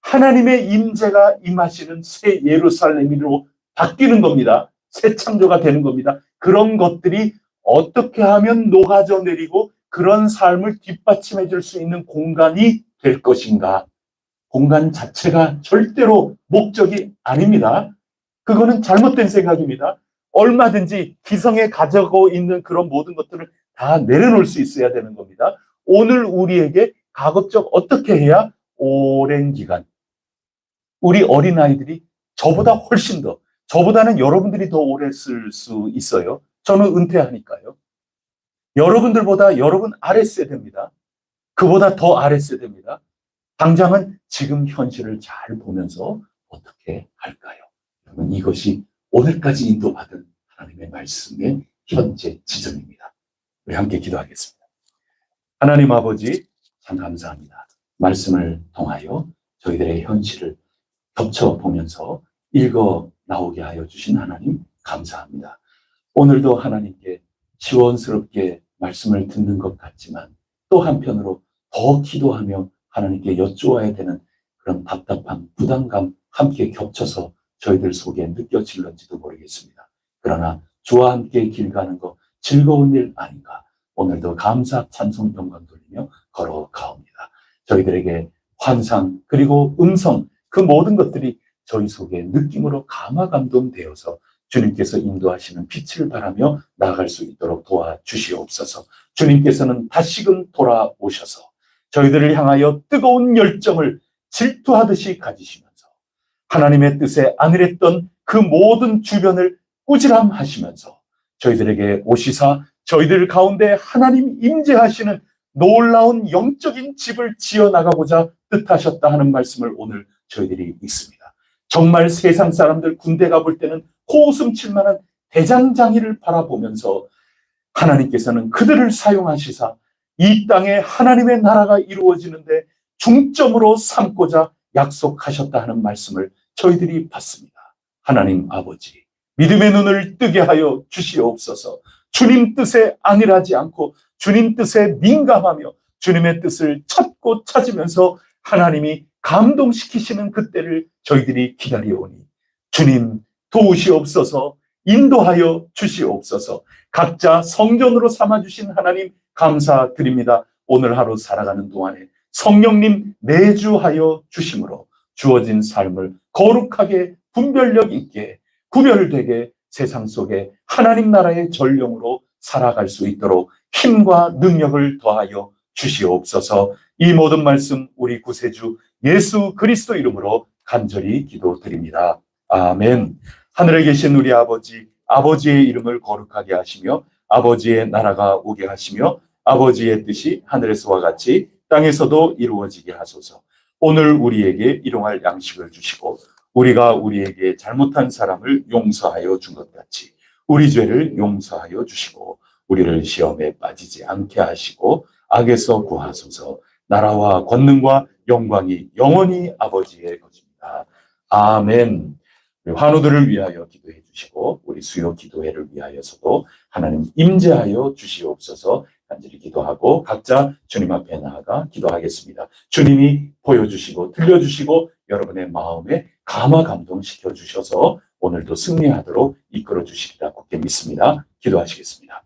하나님의 임재가 임하시는 새 예루살렘으로 바뀌는 겁니다. 새 창조가 되는 겁니다. 그런 것들이 어떻게 하면 녹아져 내리고 그런 삶을 뒷받침해 줄 수 있는 공간이 될 것인가. 공간 자체가 절대로 목적이 아닙니다. 그거는 잘못된 생각입니다. 얼마든지 기성에 가지고 있는 그런 모든 것들을 다 내려놓을 수 있어야 되는 겁니다. 오늘 우리에게 가급적 어떻게 해야 오랜 기간 우리 어린아이들이 저보다 훨씬 더 저보다는 여러분들이 더 오래 쓸 수 있어요. 저는 은퇴하니까요. 여러분들보다 여러분 아랫세대입니다. 그보다 더 아랫세대입니다. 당장은 지금 현실을 잘 보면서 어떻게 할까요? 여러분, 이것이 오늘까지 인도받은 하나님의 말씀의 현재 지점입니다. 우리 함께 기도하겠습니다. 하나님 아버지, 참 감사합니다. 말씀을 통하여 저희들의 현실을 겹쳐보면서 읽어 나오게 하여 주신 하나님 감사합니다. 오늘도 하나님께 시원스럽게 말씀을 듣는 것 같지만 또 한편으로 더 기도하며 하나님께 여쭈어야 되는 그런 답답한 부담감 함께 겹쳐서 저희들 속에 느껴질런지도 모르겠습니다. 그러나 주와 함께 길 가는 거 즐거운 일 아닌가. 오늘도 감사 찬송 영광 돌리며 걸어가옵니다. 저희들에게 환상 그리고 음성 그 모든 것들이 저희 속에 느낌으로 감화 감동되어서 주님께서 인도하시는 빛을 바라며 나아갈 수 있도록 도와주시옵소서. 주님께서는 다시금 돌아오셔서 저희들을 향하여 뜨거운 열정을 질투하듯이 가지시면서 하나님의 뜻에 안일했던 그 모든 주변을 꾸지람하시면서 저희들에게 오시사 저희들 가운데 하나님 임재하시는 놀라운 영적인 집을 지어나가고자 뜻하셨다 하는 말씀을 오늘 저희들이 읽습니다. 정말 세상 사람들 군대 가볼 때는 코웃음 칠 만한 대장장이를 바라보면서 하나님께서는 그들을 사용하시사 이 땅에 하나님의 나라가 이루어지는데 중점으로 삼고자 약속하셨다 하는 말씀을 저희들이 받습니다. 하나님 아버지, 믿음의 눈을 뜨게 하여 주시옵소서. 주님 뜻에 안일하지 않고 주님 뜻에 민감하며 주님의 뜻을 찾고 찾으면서 하나님이 감동시키시는 그때를 저희들이 기다려오니 주님 도우시옵소서. 인도하여 주시옵소서. 각자 성전으로 삼아주신 하나님 감사드립니다. 오늘 하루 살아가는 동안에 성령님 내주하여 주심으로 주어진 삶을 거룩하게 분별력 있게 구별되게 세상 속에 하나님 나라의 전령으로 살아갈 수 있도록 힘과 능력을 더하여 주시옵소서. 이 모든 말씀 우리 구세주 예수 그리스도 이름으로 간절히 기도드립니다. 아멘. 하늘에 계신 우리 아버지, 아버지의 이름을 거룩하게 하시며 아버지의 나라가 오게 하시며 아버지의 뜻이 하늘에서와 같이 땅에서도 이루어지게 하소서. 오늘 우리에게 일용할 양식을 주시고 우리가 우리에게 잘못한 사람을 용서하여 준 것 같이 우리 죄를 용서하여 주시고 우리를 시험에 빠지지 않게 하시고 악에서 구하소서. 나라와 권능과 영광이 영원히 아버지의 것입니다. 아멘. 환우들을 위하여 기도해 주시고 우리 수요 기도회를 위하여서도 하나님 임재하여 주시옵소서. 간절히 기도하고 각자 주님 앞에 나아가 기도하겠습니다. 주님이 보여주시고 들려주시고 여러분의 마음에 감화 감동시켜 주셔서 오늘도 승리하도록 이끌어 주시리라 굳게 믿습니다. 기도하시겠습니다.